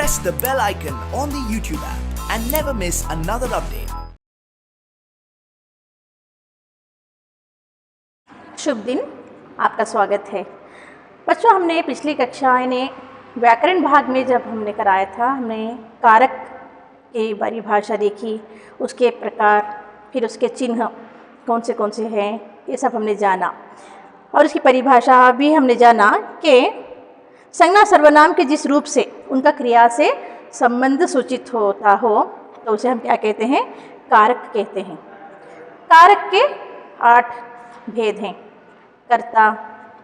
press the bell icon on the YouTube app and never miss another update. शुभ दिन, आपका स्वागत है। बच्चों, हमने पिछली कक्षा यानी व्याकरण भाग में जब हमने कराया था, हमने कारक की परिभाषा देखी, उसके प्रकार, फिर उसके चिन्ह कौन से हैं, ये सब हमने जाना। और उसकी परिभाषा भी हमने जाना कि संज्ञा सर्वनाम के जिस रूप से उनका क्रिया से संबंध सूचित होता हो तो उसे हम क्या कहते हैं? कारक कहते हैं। कारक के 8 भेद हैं: कर्ता,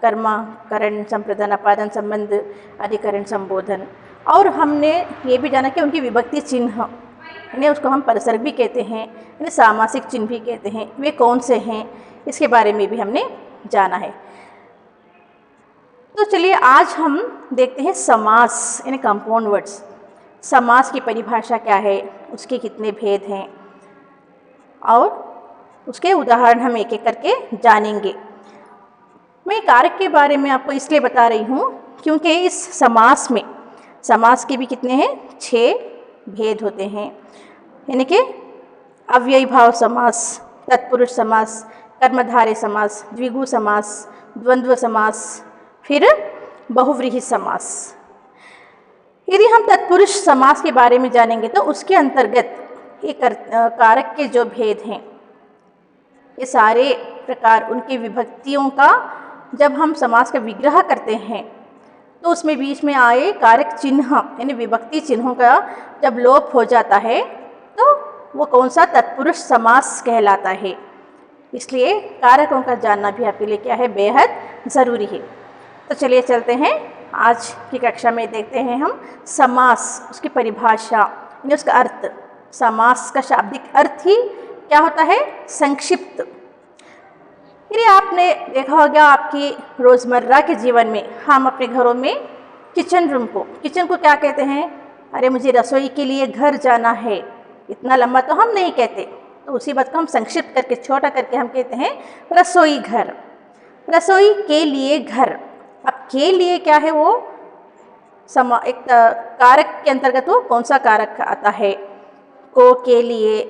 कर्मा, करण, संप्रदान, अपादान, संबंध, अधिकरण, संबोधन। और हमने ये भी जाना कि उनकी विभक्ति चिन्ह, यानी उसको हम परसर्ग भी कहते हैं, यानी सामासिक चिन्ह भी कहते हैं, वे कौन से हैं, इसके बारे में भी हमने जाना है। तो चलिए आज हम देखते हैं समास, यानी कंपाउंड वर्ड्स। समास की परिभाषा क्या है, उसके कितने भेद हैं और उसके उदाहरण हम एक एक करके जानेंगे। मैं कारक के बारे में आपको इसलिए बता रही हूँ क्योंकि इस समास में, समास के भी कितने हैं? 6 भेद होते हैं, यानी कि अव्ययी भाव समास, तत्पुरुष समास, कर्मधारय समास, द्विगु समास, द्वंद्व समास, फिर बहुव्रीहि समास। यदि हम तत्पुरुष समास के बारे में जानेंगे तो उसके अंतर्गत एक कारक के जो भेद हैं, ये सारे प्रकार उनकी विभक्तियों का जब हम समास का विग्रह करते हैं तो उसमें बीच में आए कारक चिन्ह यानी विभक्ति चिन्हों का जब लोप हो जाता है तो वो कौन सा तत्पुरुष समास कहलाता है। इसलिए कारकों का जानना भी आपके लिए क्या है? बेहद ज़रूरी है। तो चलिए चलते हैं, आज की कक्षा में देखते हैं हम समास, उसकी परिभाषा यानी उसका अर्थ। समास का शाब्दिक अर्थ ही क्या होता है? संक्षिप्त। यदि आपने देखा होगा आपकी रोज़मर्रा के जीवन में, हम अपने घरों में किचन को क्या कहते हैं? अरे मुझे रसोई के लिए घर जाना है। इतना लंबा तो हम नहीं कहते, तो उसी बात को हम संक्षिप्त करके, छोटा करके हम कहते हैं रसोई घर। रसोई के लिए घर। अब के लिए क्या है? वो एक कारक के अंतर्गत वो कौन सा कारक आता है? को, के लिए।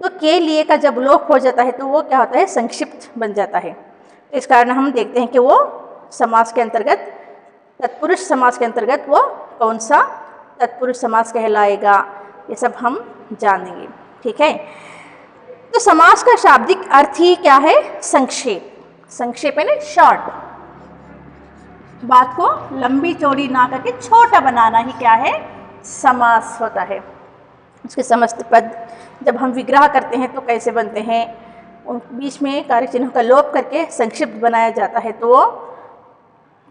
तो के लिए का जब लोप हो जाता है तो वो क्या होता है? संक्षिप्त बन जाता है। तो इस कारण हम देखते हैं कि वो समास के अंतर्गत, तत्पुरुष समास के अंतर्गत वो कौन सा तत्पुरुष समास कहलाएगा, ये सब हम जानेंगे। ठीक है। तो समास का शाब्दिक अर्थ ही क्या है? संक्षेप। संक्षेप यानी शॉर्ट, बात को लंबी चौड़ी ना करके छोटा बनाना ही क्या है? समास होता है। उसके समस्त पद जब हम विग्रह करते हैं तो कैसे बनते हैं? उन बीच में कारक चिन्हों का लोप करके संक्षिप्त बनाया जाता है, तो वो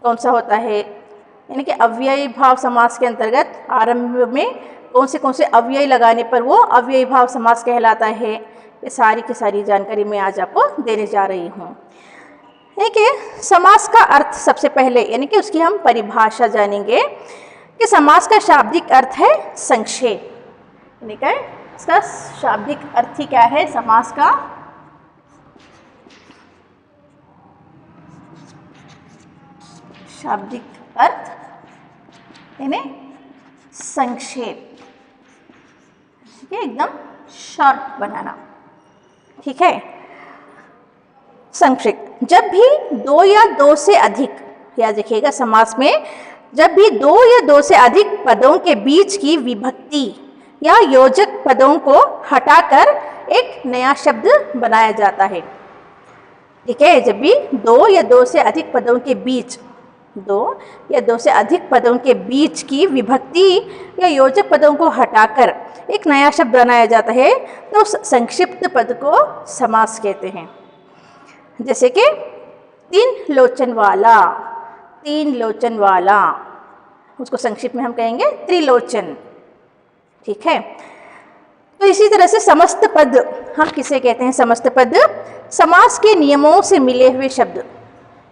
कौन सा होता है? यानी कि अव्ययी भाव समास के अंतर्गत आरंभ में कौन से अव्यय लगाने पर वो अव्ययी भाव समास कहलाता है। ये सारी की सारी जानकारी मैं आज आपको देने जा रही हूँ। देखिए, समास का अर्थ सबसे पहले, यानी कि उसकी हम परिभाषा जानेंगे कि समास का शाब्दिक अर्थ है संक्षेप। यानी कि इसका शाब्दिक अर्थ ही क्या है? समास का शाब्दिक अर्थ यानी संक्षेप, एकदम शॉर्ट बनाना। ठीक है। संक्षिप्त। जब भी 2 या 2 से अधिक, याद रखिएगा, समास में जब भी 2 या 2 से अधिक पदों के बीच की विभक्ति या योजक पदों को हटाकर एक नया शब्द बनाया जाता है। ठीक है। जब भी 2 या 2 से अधिक पदों के बीच, 2 या 2 से अधिक पदों के बीच की विभक्ति या योजक पदों को हटाकर एक नया शब्द बनाया जाता है तो उस संक्षिप्त पद को समास कहते हैं। जैसे कि 3 लोचन वाला, उसको संक्षिप्त में हम कहेंगे त्रिलोचन। ठीक है। तो इसी तरह से समस्त पद हम किसे कहते हैं? समस्त पद समास के नियमों से मिले हुए शब्द।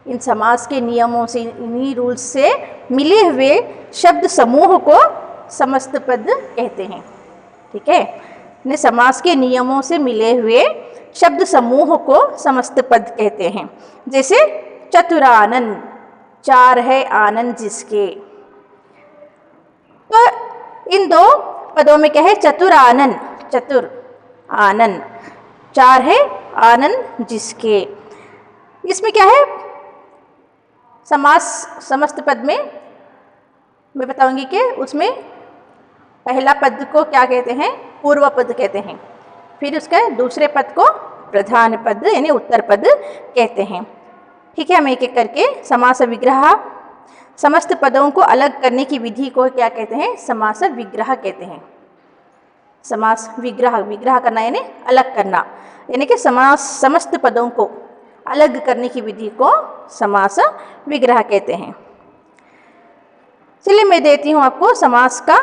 इन समास के नियमों से, इन्हीं रूल्स से मिले हुए शब्द समूह को समस्त पद कहते हैं। ठीक है। समास के नियमों से मिले हुए शब्द समूह को समस्त पद कहते हैं। जैसे चतुरानन, 4 है आनंद जिसके। तो इन दो पदों में क्या है? चतुर आनन, चतुर आनन। 4 है आनन जिसके। इसमें क्या है? समास समस्त पद में मैं बताऊंगी कि उसमें पहला पद को क्या कहते हैं? पूर्व पद कहते हैं। फिर उसके दूसरे पद को प्रधान पद यानी उत्तर पद कहते हैं। ठीक है, हम एक एक करके समास विग्रह, समस्त पदों को अलग करने की विधि को क्या कहते हैं? समास विग्रह कहते हैं। समास विग्रह, विग्रह करना यानी अलग करना, यानी कि समास समस्त पदों को अलग करने की विधि को समास विग्रह कहते हैं। चलिए मैं देती हूँ आपको समास का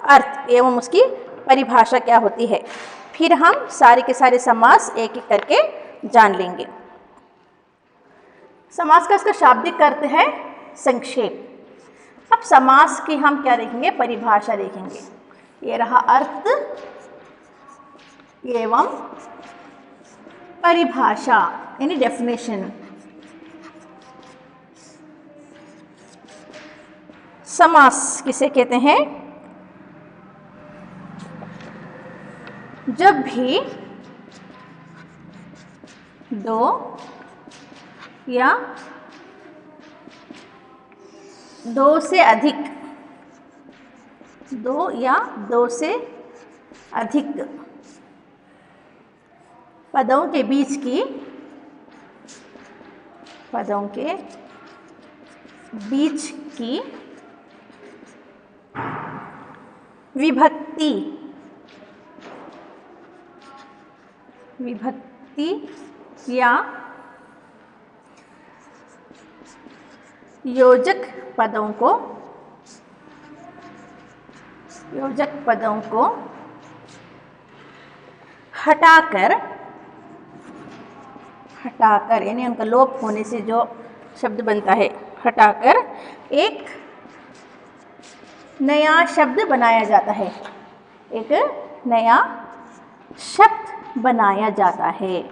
अर्थ एवं उसकी परिभाषा क्या होती है, फिर हम सारे के सारे समास एक एक करके जान लेंगे। समास का इसका शाब्दिक अर्थ है संक्षेप। अब समास की हम क्या देखेंगे? परिभाषा देखेंगे। ये रहा अर्थ एवं परिभाषा यानी डेफिनेशन। समास किसे कहते हैं? जब भी दो या दो से अधिक, दो या दो से अधिक पदों के बीच की, पदों के बीच की विभक्ति, विभक्ति या योजक पदों को, योजक पदों को हटाकर, हटाकर यानी उनका लोप होने से जो शब्द बनता है, हटाकर एक नया शब्द बनाया जाता है, एक नया शब्द बनाया जाता है।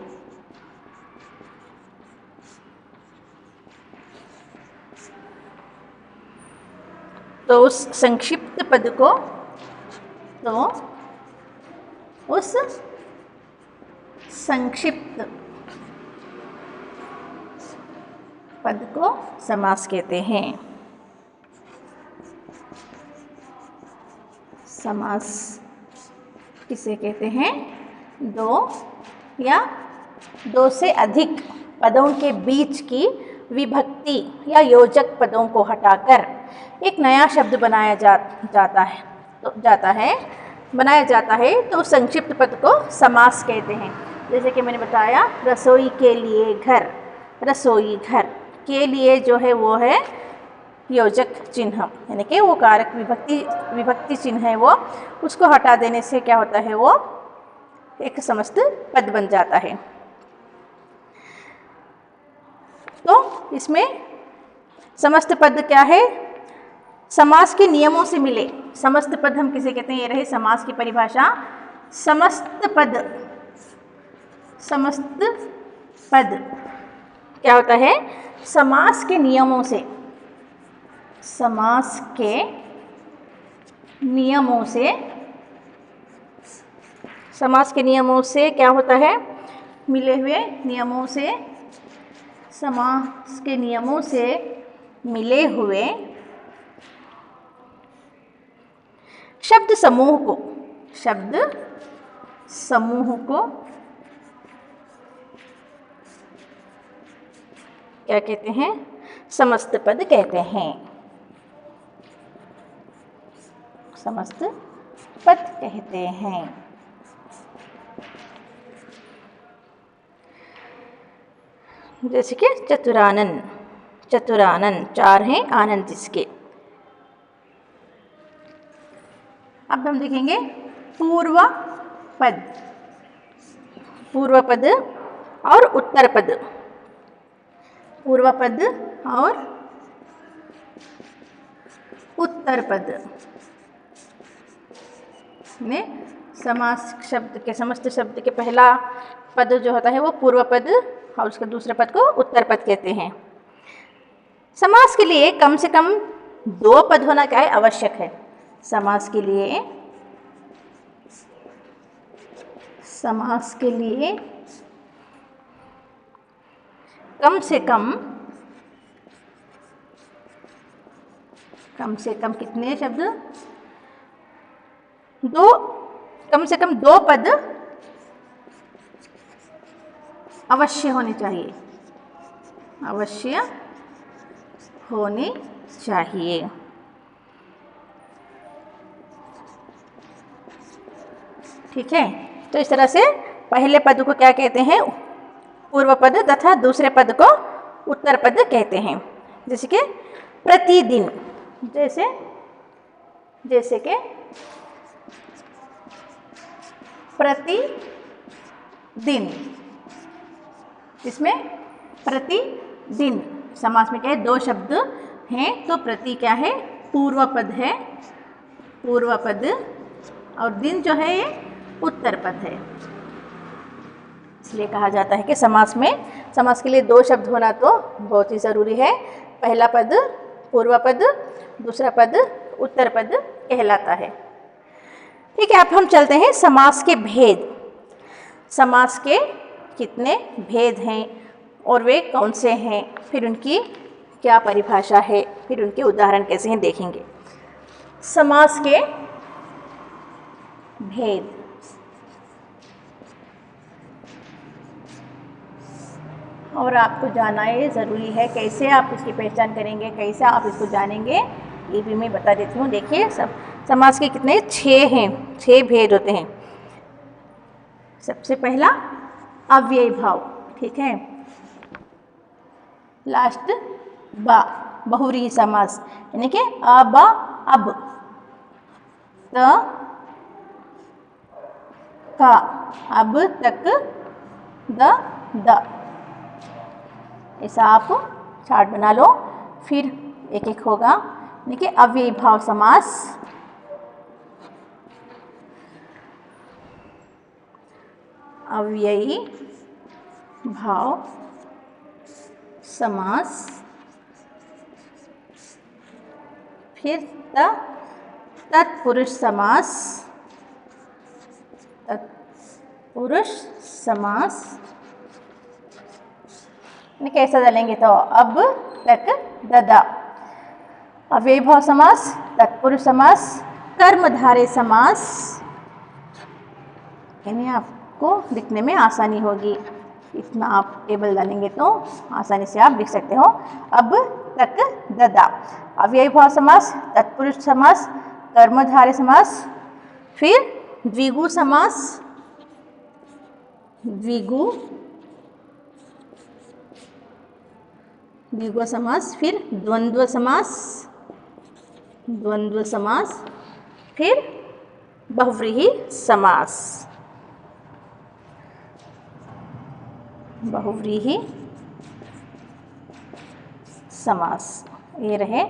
तो उस संक्षिप्त पद को, तो उस संक्षिप्त पद को समास कहते हैं। समास किसे कहते हैं? दो या दो से अधिक पदों के बीच की विभक्ति या योजक पदों को हटाकर एक नया शब्द बनाया बनाया जाता है तो संक्षिप्त पद को समास कहते हैं। जैसे कि मैंने बताया, रसोई के लिए घर, रसोई घर के लिए जो है वो है योजक चिन्ह, यानी कि वो कारक विभक्ति चिन्ह है, वो उसको हटा देने से क्या होता है? वो एक समस्त पद बन जाता है। तो इसमें समस्त पद क्या है? समास के नियमों से मिले समस्त पद हम किसे कहते हैं? ये रहे समास की परिभाषा। समस्त पद, समस्त पद क्या होता है? समास के नियमों से, समास के नियमों से, समास के नियमों से क्या होता है? मिले हुए नियमों से, समास के नियमों से मिले हुए शब्द समूह को, शब्द समूह को क्या कहते हैं? समस्त पद कहते हैं। समस्त पद कहते हैं। जैसे कि चतुरानन, चतुरानन 4 हैं आनंद जिसके। अब हम देखेंगे पूर्व पद, पूर्व पद और उत्तर पद। पूर्व पद और उत्तर पद में समास शब्द के, समस्त शब्द के पहला पद जो होता है वो पूर्व पद और उसके दूसरे पद को उत्तर पद कहते हैं। समास के लिए कम से कम 2 पद होना क्या है? आवश्यक है। समास के लिए कम से कम कितने शब्द, कम से कम दो पद अवश्य होने चाहिए, ठीक है। तो इस तरह से पहले पद को क्या कहते हैं, पूर्व पद, तथा दूसरे पद को उत्तर पद कहते हैं। जैसे कि प्रतिदिन, जैसे कि प्रतिदिन, इसमें प्रतिदिन समास में क्या है, दो शब्द हैं, तो प्रति क्या है, पूर्व पद है, और दिन जो है ये उत्तर पद है। इसलिए कहा जाता है कि समास के लिए दो शब्द होना तो बहुत ही ज़रूरी है। पहला पद पूर्व पद, दूसरा पद उत्तर पद कहलाता है। ठीक है, अब हम चलते हैं समास के भेद। समास के कितने भेद हैं और वे कौन से हैं, फिर उनकी क्या परिभाषा है, फिर उनके उदाहरण कैसे हैं देखेंगे। समास के भेद, और आपको जानना ये ज़रूरी है। कैसे आप इसकी पहचान करेंगे, कैसे आप इसको जानेंगे, ये भी मैं बता देती हूँ। देखिए, समास के कितने 6 हैं, 6 भेद होते हैं। सबसे पहला अव्ययी भाव, ठीक है, लास्ट बा, बहुव्रीहि समास, यानी कि अब, अब, त, का, अब तक, द। ऐसा आप चार्ट बना लो, फिर एक एक होगा। देखिए, अव्ययी भाव समास, अव्ययी भाव समास, फिर तत्पुरुष समास, कैसा डालेंगे तो अब तक, ददा। अव्ययी भाव समास, तत्पुरुष समास, कर्मधारय समास, यानी आपको लिखने में आसानी होगी। इतना आप टेबल डालेंगे तो आसानी से आप लिख सकते हो। अब तक, ददा। अव्ययी भाव समास, तत्पुरुष समास, कर्मधारय समास, फिर द्विगु समास, द्विगु समास, फिर द्वंद्व समास, फिर बहुव्रीहि समास, ये रहे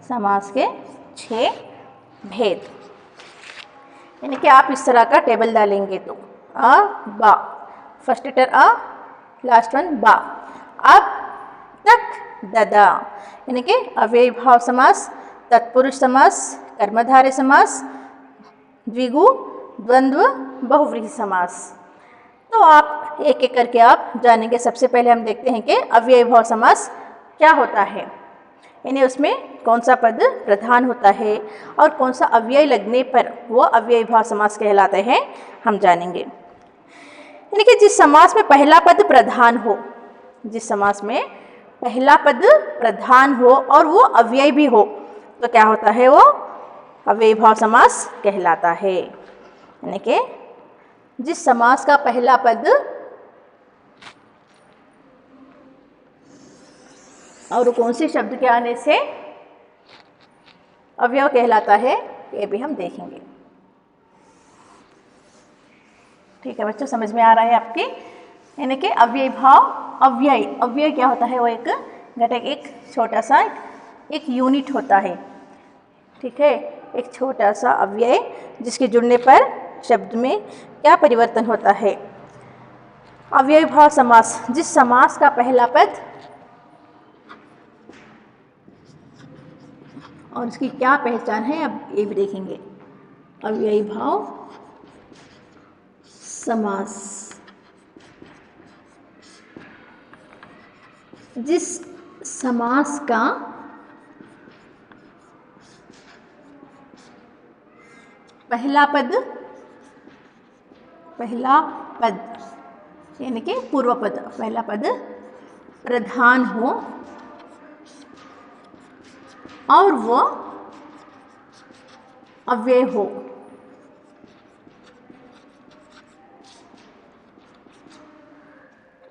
समास के 6 भेद। यानी कि आप इस तरह का टेबल डालेंगे तो अ, बा, फर्स्ट लेटर अ, लास्ट वन बा, अब तक, ददा। यानी कि अव्ययी भाव समास, तत्पुरुष समास, कर्मधारय समास, द्विगु, द्वंद्व, बहुव्रीहि समास। तो आप एक एक करके आप जानेंगे। सबसे पहले हम देखते हैं कि अव्ययी भाव समास क्या होता है, यानी उसमें कौन सा पद प्रधान होता है और कौन सा अव्यय लगने पर वो अव्ययी भाव समास कहलाते हैं, हम जानेंगे। यानी कि जिस समास में पहला पद प्रधान हो, जिस समास में पहला पद प्रधान हो और वो अव्यय भी हो, तो क्या होता है, वो अव्ययी भाव समास कहलाता है। यानी कि जिस समास का पहला पद और कौन से शब्द के आने से अव्यय कहलाता है, ये भी हम देखेंगे। ठीक है बच्चों, समझ में आ रहा है आपके। यानी कि अव्ययी भाव, अव्यय क्या होता है, वो एक घटक, एक छोटा सा एक यूनिट होता है। ठीक है, एक छोटा सा अव्यय जिसके जुड़ने पर शब्द में क्या परिवर्तन होता है। अव्ययी भाव समास, जिस समास का पहला पद और इसकी क्या पहचान है अब ये भी देखेंगे। अव्ययी भाव समास, जिस समास का पहला पद यानी कि पूर्व पद, पहला पद प्रधान हो और वो अव्यय हो,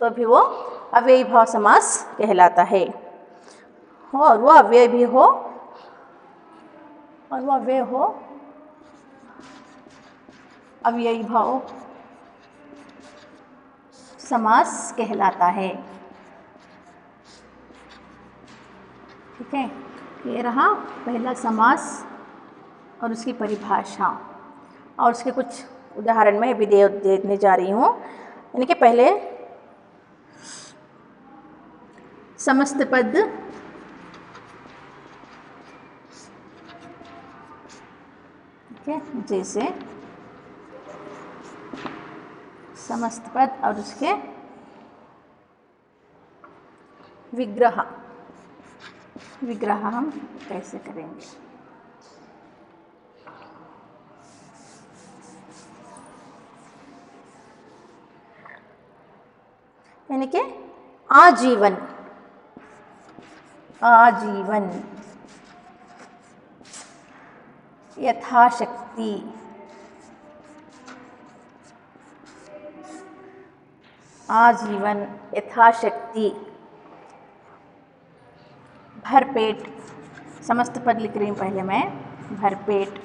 तो भी वो अव्ययी भाव समास कहलाता है। और वो अव्यय भी हो और वो अव्यय हो, अव्ययी भाव समास कहलाता है। ठीक है, ये रहा पहला समास और उसकी परिभाषा, और उसके कुछ उदाहरण मैं भी देने जा रही हूँ। यानी कि पहले समस्त पद, ठीक है, जैसे समस्त पद और उसके विग्रह हम कैसे करेंगे। यानी कि आजीवन, यथाशक्ति, आजीवन, यथाशक्ति, भरपेट, समस्त पद लिख रही हूँ पहले मैं, भरपेट,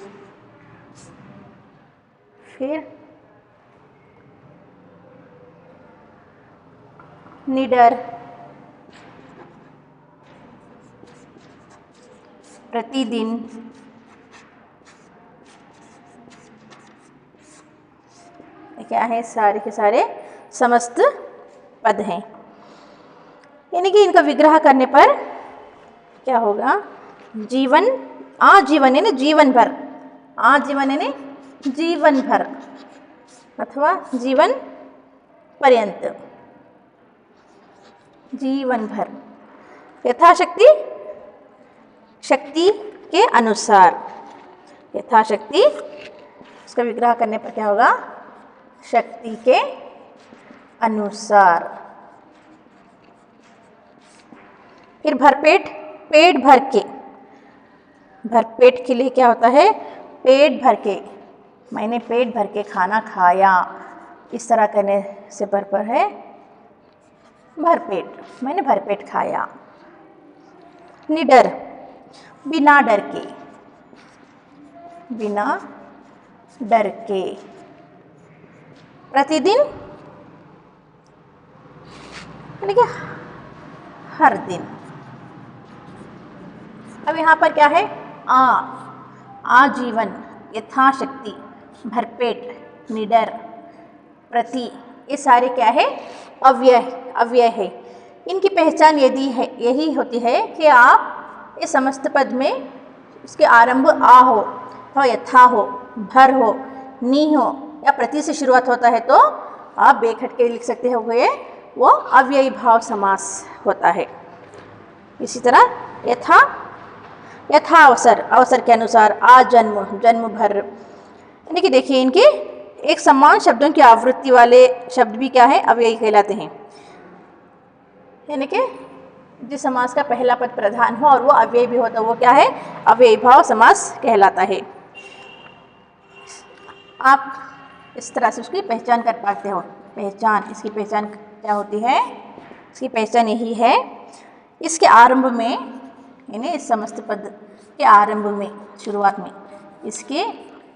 फिर निडर, प्रतिदिन, क्या है, सारे के सारे समस्त पद हैं। यानी कि इनका विग्रह करने पर क्या होगा, जीवन, आजीवन यानी जीवन भर, आजीवन यानी जीवन भर अथवा जीवन पर्यंत, जीवन भर, यथाशक्ति, शक्ति के अनुसार, यथाशक्ति, उसका विग्रह करने पर क्या होगा, शक्ति के अनुसार। फिर भरपेट, पेट भर के, भरपेट के लिए क्या होता है, पेट भर के, मैंने पेट भर के खाना खाया, इस तरह करने से पर है भरपेट, मैंने भरपेट खाया। निडर, बिना डर के, बिना डर के, प्रतिदिन यानी कि हर दिन। अब यहाँ पर क्या है, आजीवन, यथाशक्ति, भरपेट, निडर, प्रति, ये सारे क्या है, अव्यय है। इनकी पहचान यही होती है कि आप इस समस्त पद में उसके आरंभ आ हो अथवा यथा हो, भर हो, नी हो या प्रति से शुरुआत होता है तो आप बेखट के लिख सकते हो, वो अव्ययी भाव समास होता है। इसी तरह यथा अवसर, अवसर के अनुसार, आजन्म, जन्म भर। यानी कि देखिए इनके एक समान शब्दों की आवृत्ति वाले शब्द भी क्या है, अव्ययी कहलाते हैं। यानी कि जिस समास का पहला पद प्रधान हो और वो अव्ययी भी हो तो वो क्या है, अव्ययी भाव समास कहलाता है। आप इस तरह से उसकी पहचान कर पाते हो। पहचान, इसकी पहचान क्या होती है, इसकी पहचान यही है, इसके आरंभ में, यानी इस समस्त पद के आरंभ में, शुरुआत में, इसके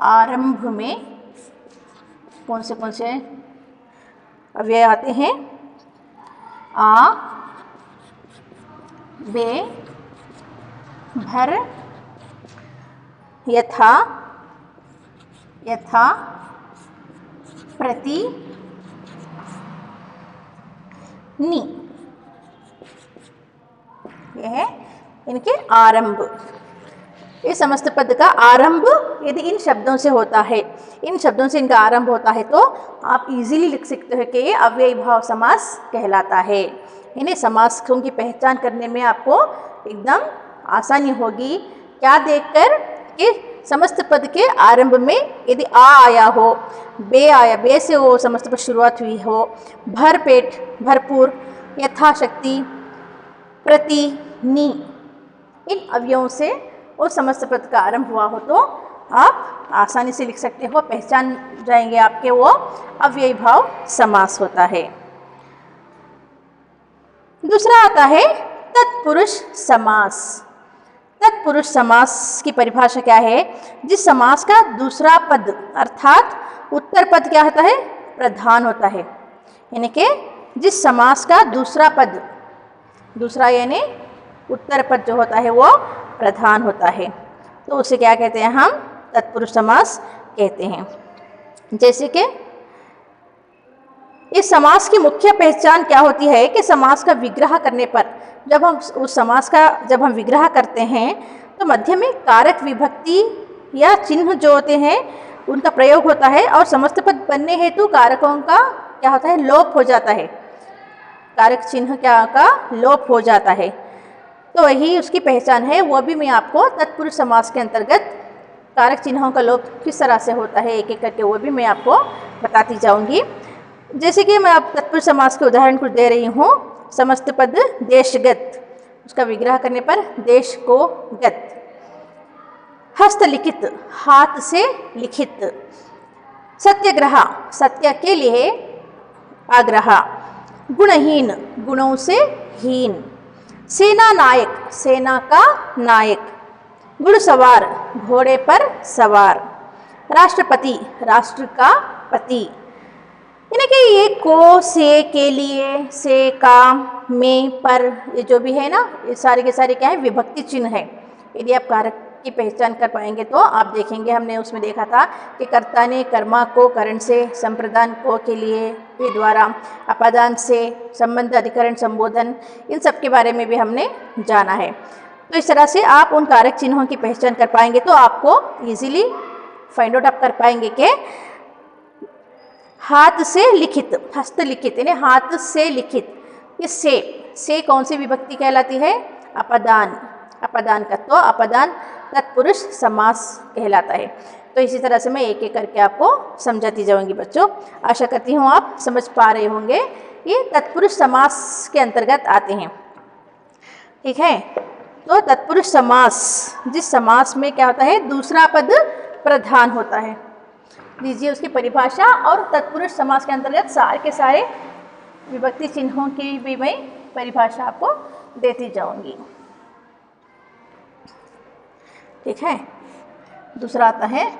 आरंभ में कौन से अव्यय आते हैं, आ, बे, भर, यथा, प्रति, नी, ये है इनके आरंभ। इस समस्त पद का आरंभ यदि इन शब्दों से होता है, इन शब्दों से इनका आरंभ होता है, तो आप इजीली लिख सकते हो कि ये अव्ययी भाव समास कहलाता है। इन्हें समासों की पहचान करने में आपको एकदम आसानी होगी। क्या देखकर कि समस्त पद के आरंभ में यदि आ आया हो, बे आया, बे से वो समस्त पद शुरुआत हुई हो, भर पेट, भरपूर, यथाशक्ति, प्रति, नी, इन अवयवों से वो समस्त पद का आरंभ हुआ हो तो आप आसानी से लिख सकते हो, पहचान जाएंगे आपके वो अव्ययी भाव समास होता है। दूसरा आता है तत्पुरुष समास। तत्पुरुष समास की परिभाषा क्या है? जिस समास का दूसरा पद अर्थात उत्तर पद क्या होता है? प्रधान होता है। यानी कि जिस समास का दूसरा पद, दूसरा यानी उत्तर पद जो होता है वो प्रधान होता है, तो उसे क्या कहते हैं? हम तत्पुरुष समास कहते हैं। जैसे कि इस समास की मुख्य पहचान क्या होती है कि समास का विग्रह करने पर, जब हम उस समास का जब हम विग्रह करते हैं तो मध्य में कारक विभक्ति या चिन्ह जो होते हैं उनका प्रयोग होता है और समस्त पद बनने हेतु कारकों का क्या होता है? लोप हो जाता है। कारक चिन्ह क्या का लोप हो जाता है, तो वही उसकी पहचान है। वो भी मैं आपको तत्पुरुष समास के अंतर्गत कारक चिन्हों का लोप किस तरह से होता है एक एक करके वो भी मैं आपको बताती जाऊंगी। जैसे कि मैं आप तत्पुरुष समास के उदाहरण कुछ दे रही हूँ। समस्त पद देशगत, उसका विग्रह करने पर देश को गत। हस्तलिखित, हाथ से लिखित। सत्याग्रह, सत्य के लिए आग्रह। गुणहीन, गुणों से हीन। सेना नायक, सेना का नायक। घुड़सवार, घोड़े पर सवार। राष्ट्रपति, राष्ट्र का पति। यानी कि ये को, से, के लिए, से, का, में, पर, ये जो भी है ना, ये सारे के सारे क्या है? विभक्ति चिन्ह है। यदि आप कारक की पहचान कर पाएंगे तो आप देखेंगे, हमने उसमें देखा था कि कर्ता ने कर्मा को करण से, संप्रदान को के लिए के द्वारा, अपादान से, संबंध, अधिकरण, संबोधन, इन सब के बारे में भी हमने जाना है। तो इस तरह से आप उन कारक चिन्हों की पहचान कर पाएंगे तो आपको इजीली फाइंड आउट आप कर पाएंगे कि हाथ से लिखित, हस्तलिखित यानी हाथ से लिखित, ये से कौन सी विभक्ति कहलाती है? अपदान, अपदान का, तो अपदान तत्पुरुष समास कहलाता है। तो इसी तरह से मैं एक एक करके आपको समझाती जाऊंगी बच्चों। आशा करती हूँ आप समझ पा रहे होंगे। ये तत्पुरुष समास के अंतर्गत आते हैं, ठीक है। तो तत्पुरुष समास, जिस समास में क्या होता है? दूसरा पद प्रधान होता है। लीजिए उसकी परिभाषा, और तत्पुरुष समास के अंतर्गत सारे के सारे विभक्ति चिन्हों की भी मैं परिभाषा आपको देती जाऊंगी, ठीक है। दूसरा आता है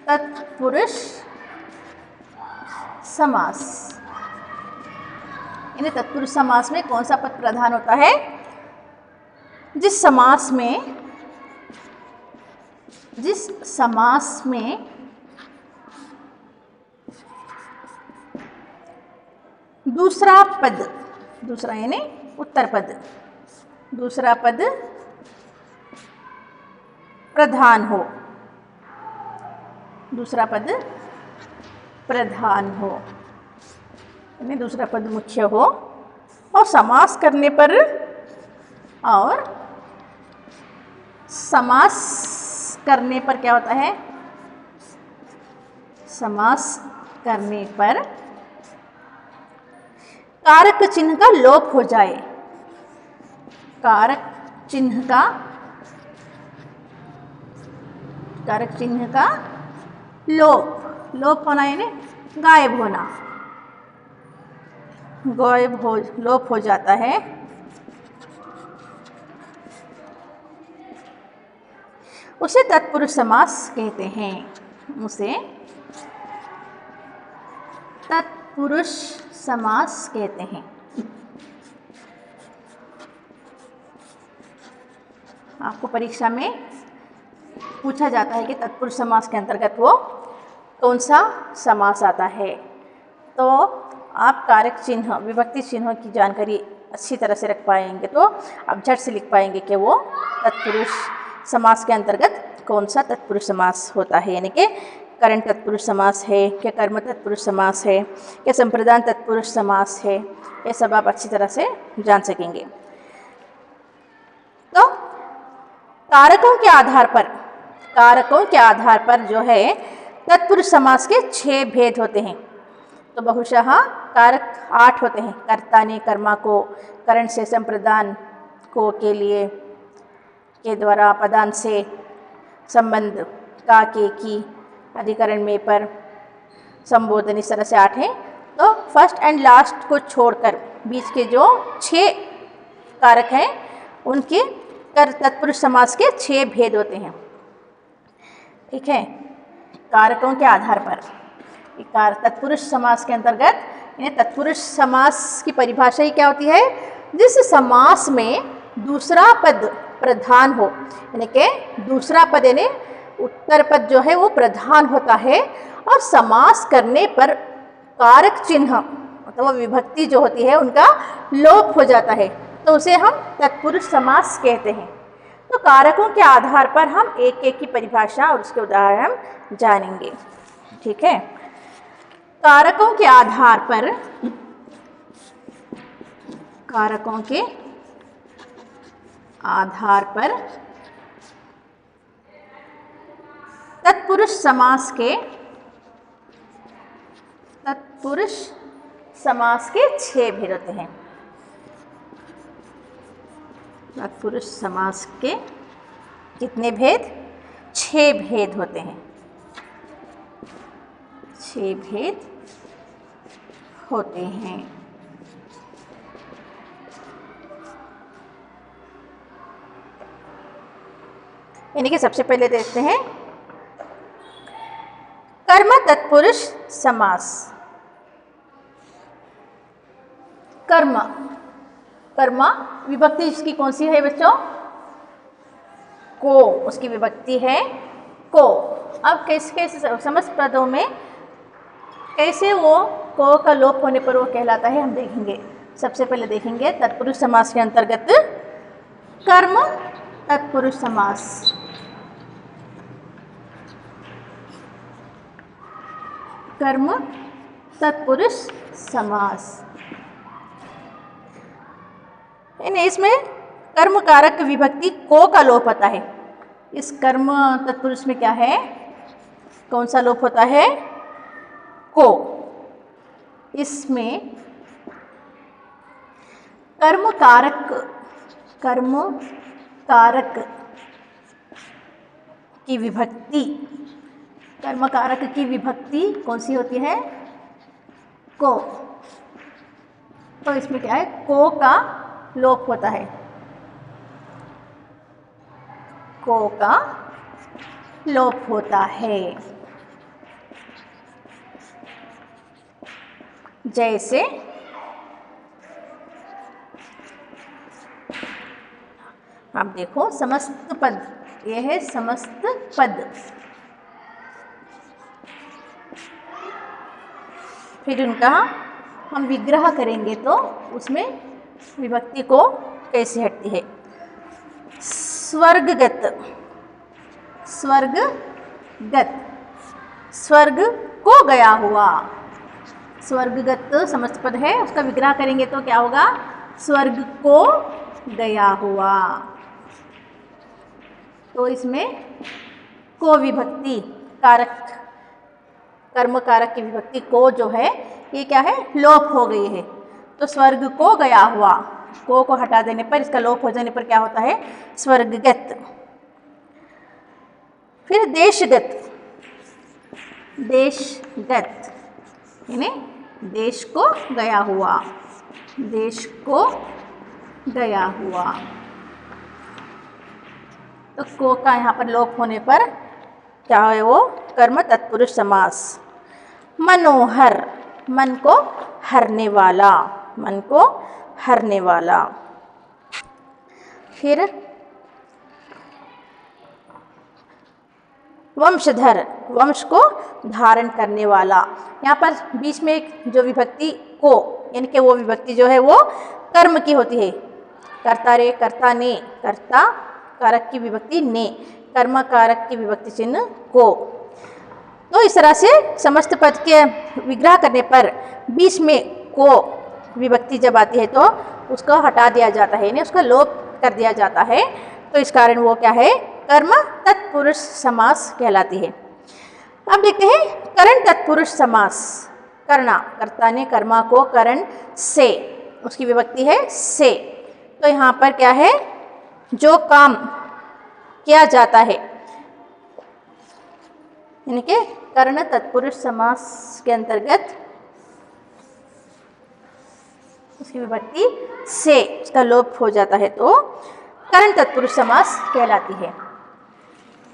तत्पुरुष समास। यानी तत्पुरुष समास में कौन सा पद प्रधान होता है? जिस समास में दूसरा पद, दूसरा यानी उत्तर पद, दूसरा पद प्रधान हो, दूसरा पद प्रधान हो, यानी दूसरा पद मुख्य हो, और समास करने पर, और समास करने पर क्या होता है? समास करने पर कारक चिन्ह का लोप हो जाए, कारक चिन्ह का लोप होना यानी गायब होना, लोप हो जाता है। उसे तत्पुरुष समास कहते हैं, उसे तत्पुरुष समास कहते हैं। आपको परीक्षा में पूछा जाता है कि तत्पुरुष समास के अंतर्गत वो कौन सा समास आता है, तो आप कारक चिन्ह, विभक्ति चिन्हों की जानकारी अच्छी तरह से रख पाएंगे तो आप झट से लिख पाएंगे कि वो तत्पुरुष समास के अंतर्गत कौन सा तत्पुरुष समास होता है, यानी कि करण तत्पुरुष समास है, क्या कर्म तत्पुरुष समास है, क्या संप्रदान तत्पुरुष समास है, ये सब आप अच्छी तरह से जान सकेंगे। तो कारकों के आधार पर जो है तत्पुरुष समास के 6 भेद होते हैं। तो बहुशः कारक 8 होते हैं। कर्ता ने कर्मा को, करण से संप्रदान को के लिए, के द्वारा, पदान से संबंध, का के की, अधिकरण में, पर, संबोधन, इस तरह से 8 हैं। तो फर्स्ट एंड लास्ट को छोड़कर बीच के जो 6 कारक हैं उनके तत्पुरुष समास के 6 भेद होते हैं। ठीक है, कारकों के आधार पर तत्पुरुष समास के अंतर्गत तत्पुरुष समास की परिभाषा ही क्या होती है, जिस समास में दूसरा पद प्रधान हो, यानी कि दूसरा पद यानी उत्तर पद जो है वो प्रधान होता है और समास करने पर कारक चिन्ह मतलब वो विभक्ति जो होती है उनका लोप हो जाता है, तो उसे हम तत्पुरुष समास कहते हैं। तो कारकों के आधार पर हम एक एक की परिभाषा और उसके उदाहरण हम जानेंगे। ठीक है, कारकों के आधार पर तत्पुरुष समास के 6 भेद होते हैं। तत्पुरुष समास के कितने भेद? 6 भेद होते हैं। 6 भेद होते हैं। यानी कि सबसे पहले देखते हैं कर्म तत्पुरुष समास। कर्म विभक्ति इसकी कौन सी है बच्चों? को, उसकी विभक्ति है को। अब कैसे समस्त पदों में कैसे वो को का लोप होने पर वो कहलाता है हम देखेंगे। सबसे पहले देखेंगे तत्पुरुष समास के अंतर्गत कर्म तत्पुरुष समास। कर्म तत्पुरुष समास, इसमें कर्म कारक विभक्ति को का लोप होता है। इस कर्म तत्पुरुष में क्या है, कौन सा लोप होता है? को। इसमें कर्म कारक की विभक्ति, कर्म कारक की विभक्ति कौन सी होती है? को। तो इसमें क्या है, को का लोप होता है। को का लोप होता है। जैसे आप देखो समस्त पद, यह है समस्त पद। फिर उनका हम विग्रह करेंगे तो उसमें विभक्ति को कैसे हटती है? स्वर्गगत, स्वर्ग को गया हुआ। स्वर्गगत समस्त पद है, उसका विग्रह करेंगे तो क्या होगा? स्वर्ग को गया हुआ। तो इसमें को विभक्ति कारक, कर्म कारक की विभक्ति को जो है ये क्या है, लोप हो गई है। तो स्वर्ग को गया हुआ, को हटा देने पर, इसका लोप हो जाने पर क्या होता है? स्वर्गगत। फिर देशगत, यानी देश को गया हुआ, देश को गया हुआ। तो को का यहाँ पर लोप होने पर क्या है वो? कर्म तत्पुरुष समास। मनोहर, मन को हरने वाला, मन को हरने वाला। फिर वंशधर, वंश को धारण करने वाला। यहाँ पर बीच में एक जो विभक्ति को, यानी कि वो विभक्ति जो है वो कर्म की होती है। कर्ता रे, कर्ता ने, कर्ता कारक की विभक्ति ने, कर्म कारक की विभक्ति चिन्ह को। तो इस तरह से समस्त पद के विग्रह करने पर बीच में को विभक्ति जब आती है तो उसको हटा दिया जाता है, यानी उसका लोप कर दिया जाता है। तो इस कारण वो क्या है, कर्म तत्पुरुष समास कहलाती है। अब देखते हैं करण तत्पुरुष समास। करना, कर्ता ने कर्मा को करण से, उसकी विभक्ति है से। तो यहाँ पर क्या है, जो काम किया जाता है, यानी कि कर्ण तत्पुरुष समास के अंतर्गत उसकी विभक्ति से उसका लोप हो जाता है तो कर्ण तत्पुरुष समास कहलाती है।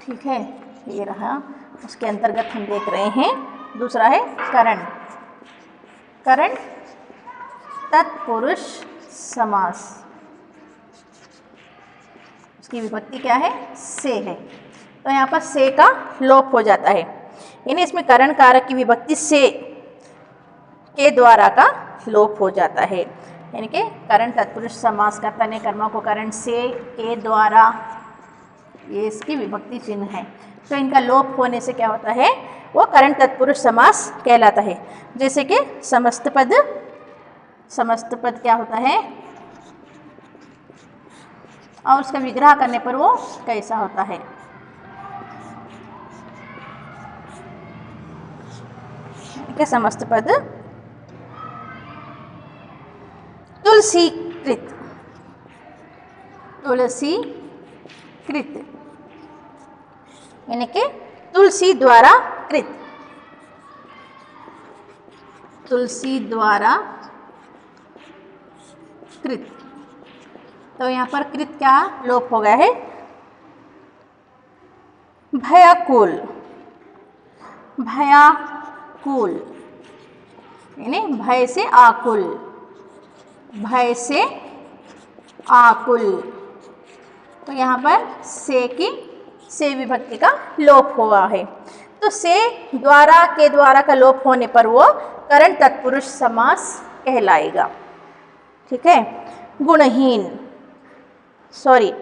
ठीक है, ये रहा, उसके अंतर्गत हम देख रहे हैं। दूसरा है करण, करण तत्पुरुष समास, उसकी विभक्ति क्या है, से है। तो यहाँ पर से का लोप हो जाता है, यानी इसमें करण कारक की विभक्ति से के द्वारा का लोप हो जाता है, यानी कि करण तत्पुरुष समास, कर्ता ने कर्मा को करण से के द्वारा, ये इसकी विभक्ति चिन्ह है। तो इनका लोप होने से क्या होता है, वो करण तत्पुरुष समास कहलाता है। जैसे कि समस्त पद, समस्त पद क्या होता है और उसका विग्रह करने पर वो कैसा होता है। क्या समस्त पद, तुलसी कृत, तुलसी कृत, यानी कि तुलसी द्वारा कृत, तुलसी द्वारा कृत। तो यहाँ पर कृत क्या लोप हो गया है, भयाकुल, भयाकुल, यानी भय से आकुल, भय से आकुल। तो यहाँ पर से की से विभक्ति का लोप हुआ है। तो से द्वारा के द्वारा का लोप होने पर वो करण तत्पुरुष समास कहलाएगा। ठीक है, गुणहीन, सॉरी,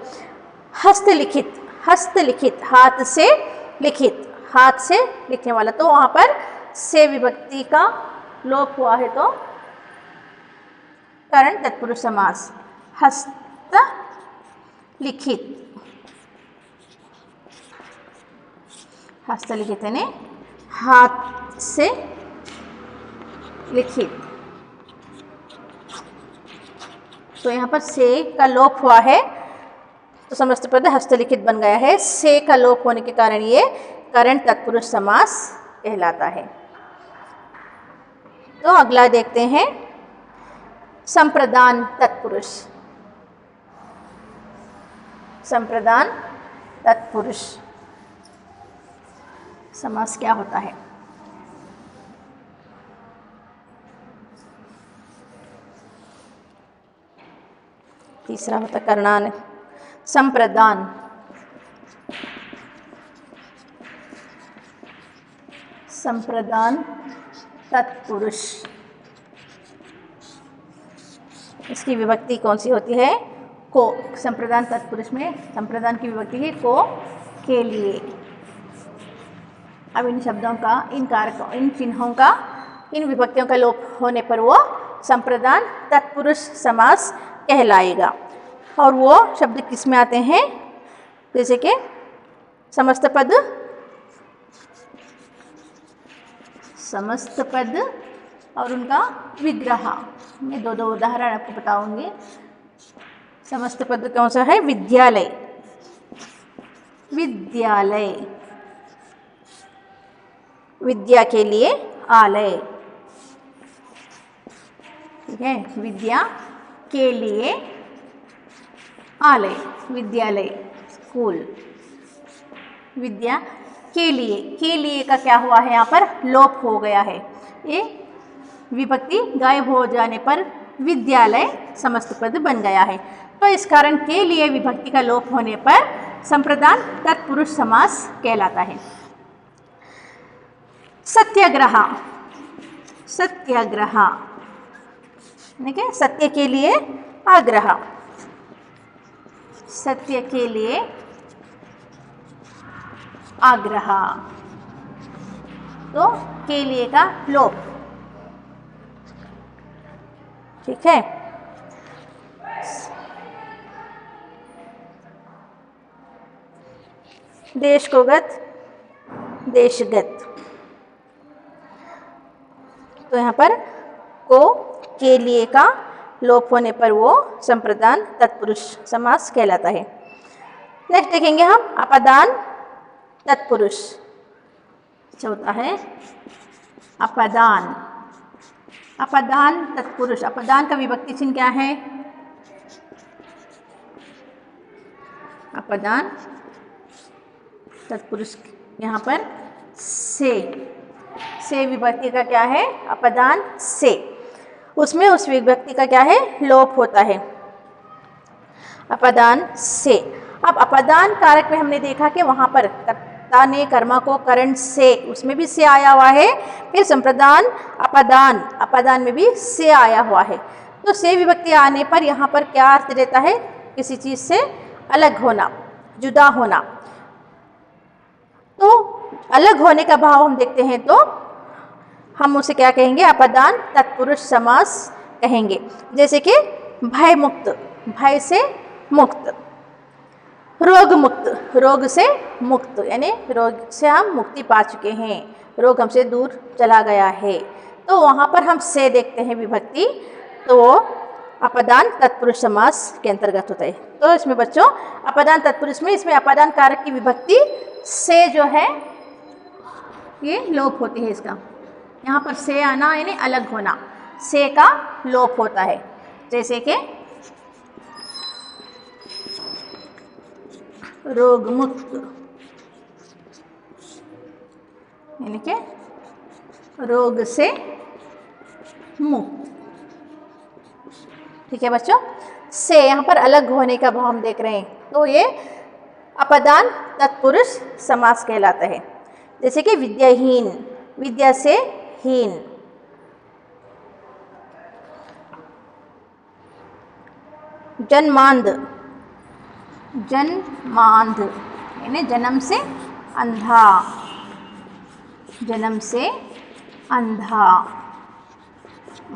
हस्तलिखित, हस्तलिखित, हाथ से लिखित, हाथ से लिखने वाला, तो वहाँ पर से विभक्ति का लोप हुआ है तो करण तत्पुरुष समास। हस्त लिखित, हस्तलिखित यानी हाथ से लिखित। तो यहाँ पर से का लोप हुआ है तो समस्त पद हस्तलिखित बन गया है। से का लोप होने के कारण ये करण तत्पुरुष समास कहलाता है। तो अगला देखते हैं संप्रदान तत्पुरुष। संप्रदान तत्पुरुष समास क्या होता है। तीसरा होता कर्णान, संप्रदान, संप्रदान तत्पुरुष, इसकी विभक्ति कौन सी होती है, को। संप्रदान तत्पुरुष में संप्रदान की विभक्ति है को, के लिए। अब इन शब्दों का, इन कारकों, इन चिन्हों का, इन विभक्तियों का लोप होने पर वो संप्रदान तत्पुरुष समास कहलाएगा। और वो शब्द किस में आते हैं, जैसे कि समस्त पद, समस्त पद और उनका विग्रह। मैं दो दो उदाहरण आपको बताऊंगी। समस्त पद कौन सा है, विद्यालय, विद्यालय, विद्या के लिए आलय। ठीक है, विद्या के लिए आलय, विद्यालय, स्कूल। विद्या के लिए का क्या हुआ है, यहाँ पर लोप हो गया है। ये विभक्ति गायब हो जाने पर विद्यालय समस्त पद बन गया है। तो इस कारण के लिए विभक्ति का लोप होने पर संप्रदान तत्पुरुष समास कहलाता है। सत्याग्रह, सत्याग्रह, ठीक है, सत्य के लिए आग्रह, सत्य के लिए आग्रह। तो के लिए का लोप, ठीक है। देश को गत, देशगत। तो यहाँ पर को के लिए का लोप होने पर वो संप्रदान तत्पुरुष समास कहलाता है। नेक्स्ट देखेंगे हम अपदान तत्पुरुष। चौथा है अपदान। अपदान तत्पुरुष। अपदान का विभक्ति चिन्ह क्या है? अपदान तत्पुरुष यहाँ पर से विभक्ति का क्या है? अपदान से। उसमें उस विभक्ति का क्या है? लोप होता है, अपदान से। अब अपदान कारक में हमने देखा कि वहाँ पर कर्ता ने कर्मा को करण से, उसमें भी से आया हुआ है। फिर संप्रदान अपदान में भी से आया हुआ है। तो से विभक्ति आने पर यहाँ पर क्या अर्थ देता है? किसी चीज़ से अलग होना, जुदा होना। तो अलग होने का भाव हम देखते हैं तो हम उसे क्या कहेंगे? अपदान तत्पुरुष समास कहेंगे। जैसे कि भय मुक्त, भय से मुक्त। रोग मुक्त, रोग से मुक्त, यानी रोग से हम मुक्ति पा चुके हैं, रोग हमसे दूर चला गया है। तो वहाँ पर हम से देखते हैं विभक्ति, तो वो अपदान तत्पुरुष समास के अंतर्गत होता है। तो इसमें बच्चों अपदान तत्पुरुष में इसमें अपदान कारक की विभक्ति से जो है ये लोप होती है। इसका यहाँ पर से आना यानी अलग होना, से का लोप होता है। जैसे कि रोग मुक्त, यानी कि रोग से मुक्त, ठीक है बच्चों। से यहाँ पर अलग होने का भाव हम देख रहे हैं, तो ये अपदान तत्पुरुष समास कहलाता है। जैसे कि विद्याहीन, विद्या से हीन। जन्मांध, जन्मांध यानी जन्म से अंधा, जन्म से अंधा,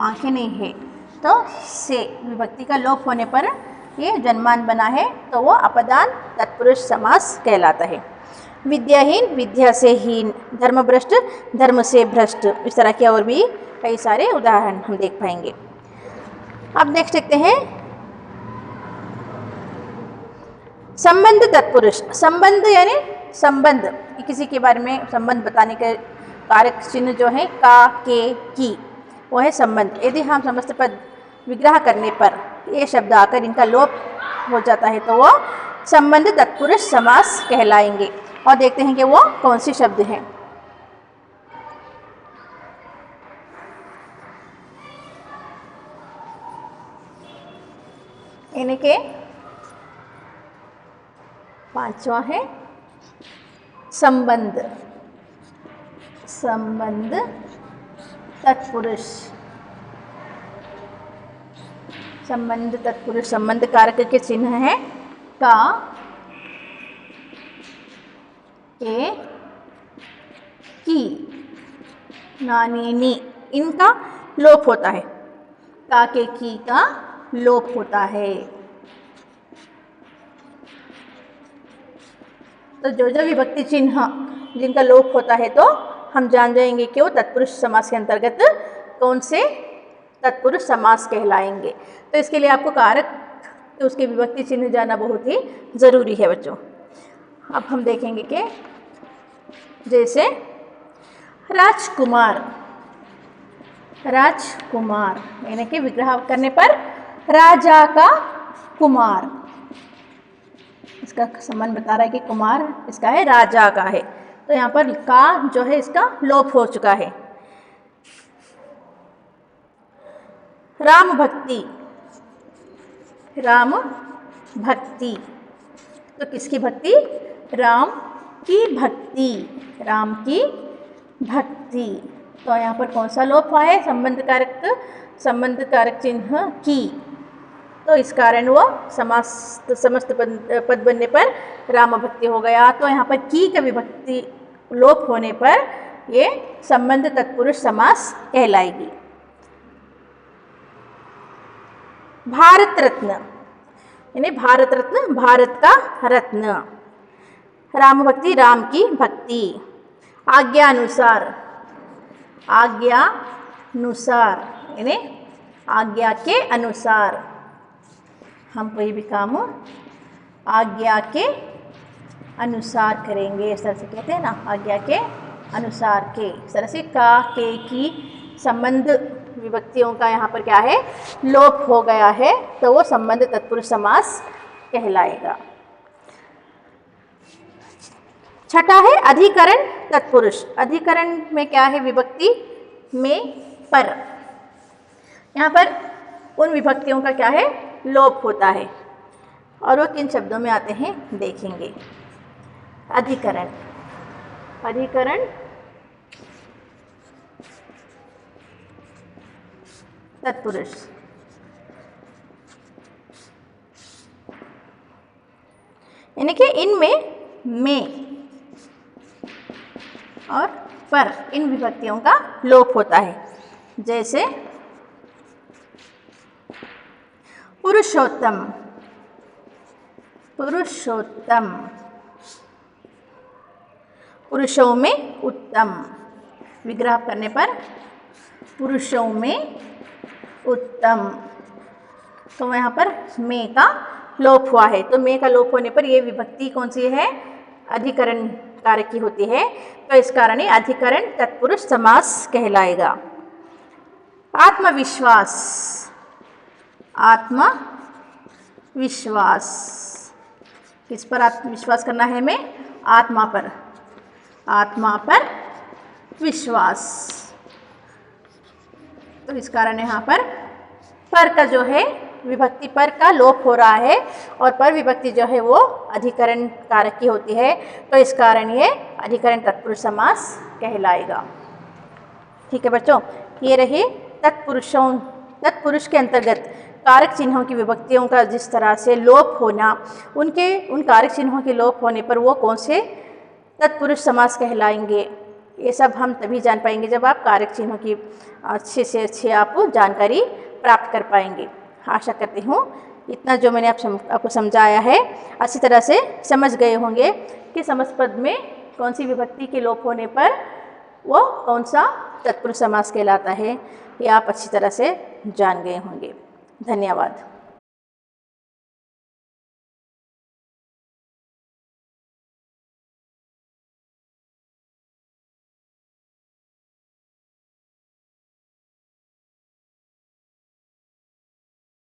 आंखें नहीं है। तो से विभक्ति का लोप होने पर ये जन्मांध बना है, तो वो अपदान तत्पुरुष समास कहलाता है। विद्याहीन, विद्या से हीन। धर्मभ्रष्ट, धर्म से भ्रष्ट। इस तरह के और भी कई सारे उदाहरण हम देख पाएंगे। अब नेक्स्ट देखते हैं संबंध तत्पुरुष। संबंध यानी संबंध, किसी के बारे में संबंध बताने के कारक चिन्ह जो है का, के, की, वो है संबंध। यदि हम समस्त पद विग्रह करने पर ये शब्द आकर इनका लोप हो जाता है तो वो संबंध तत्पुरुष समास कहलाएंगे। और देखते हैं कि वो कौन से शब्द हैं। इन्हीं के पांचवा है संबंध। संबंध तत्पुरुष। संबंध तत्पुरुष, संबंध कारक के चिन्ह है का, के, की, नानी, नी। इनका लोप होता है, का, के, की का लोप होता है। तो जो जो विभक्ति चिन्ह जिनका लोप होता है तो हम जान जाएंगे कि वो तत्पुरुष समास के अंतर्गत कौन से तत्पुरुष समास कहलाएंगे। तो इसके लिए आपको कारक तो उसके विभक्ति चिन्ह जाना बहुत ही ज़रूरी है बच्चों। अब हम देखेंगे कि जैसे राजकुमार, राजकुमार यानी कि विग्रह करने पर राजा का कुमार, इसका संबंध बता रहा है कि कुमार इसका है, राजा का है। तो यहाँ पर का जो है इसका लोप हो चुका है। राम भक्ति, राम भक्ति, तो किसकी भक्ति? राम की भक्ति, राम की भक्ति। तो यहाँ पर कौन सा लोप हुआ है? संबंध कारक चिन्ह की, तो इस कारण वो समस्त पद बनने पर राम भक्ति हो गया। तो यहाँ पर की का विभक्ति लोप होने पर ये संबंध तत्पुरुष समास कहलाएगी। भारत रत्न यानी भारत रत्न, भारत का रत्न। राम भक्ति, राम की भक्ति। आज्ञानुसार, आज्ञानुसार यानी आज्ञा के अनुसार हम कोई भी काम हो आज्ञा के अनुसार करेंगे, इस तरह से कहते हैं ना, आज्ञा के अनुसार के। इस तरह से का, के, की संबंध विभक्तियों का यहाँ पर क्या है, लोप हो गया है, तो वो संबंध तत्पुरुष समास कहलाएगा। छठा है अधिकरण तत्पुरुष। अधिकरण में क्या है, विभक्ति में पर। यहाँ पर उन विभक्तियों का क्या है, लोप होता है, और वो किन शब्दों में आते हैं देखेंगे। अधिकरण, अधिकरण तत्पुरुष। यानी कि इनमें में और पर इन विभक्तियों का लोप होता है। जैसे पुरुषोत्तम, पुरुषोत्तम, पुरुषों में उत्तम, विग्रह करने पर पुरुषों में उत्तम, तो यहाँ पर में का लोप हुआ है। तो में का लोप होने पर ये विभक्ति कौन सी है, अधिकरण कारक की होती है, तो इस कारण ये अधिकरण तत्पुरुष समास कहलाएगा। आत्मविश्वास, आत्मविश्वास, किस पर आत्मविश्वास करना है हमें, आत्मा पर, आत्मा पर विश्वास। तो इस कारण यहाँ पर का जो है विभक्ति पर का लोप हो रहा है, और पर विभक्ति जो है वो अधिकरण कारक की होती है, तो इस कारण ये अधिकरण तत्पुरुष समास कहलाएगा। ठीक है बच्चों, ये रहे तत्पुरुषों, तत्पुरुष के अंतर्गत कारक चिन्हों की विभक्तियों का जिस तरह से लोप होना, उन कारक चिन्हों के लोप होने पर वो कौन से तत्पुरुष समास कहलाएंगे, ये सब हम तभी जान पाएंगे जब आप कारक चिन्हों की अच्छे से अच्छे आप जानकारी प्राप्त कर पाएंगे। आशा करती हूँ इतना जो मैंने आपको समझाया है अच्छी तरह से समझ गए होंगे कि समस्त पद में कौन सी विभक्ति के लोप होने पर वो कौन सा तत्पुरुष समास कहलाता है, ये आप अच्छी तरह से जान गए होंगे। धन्यवाद।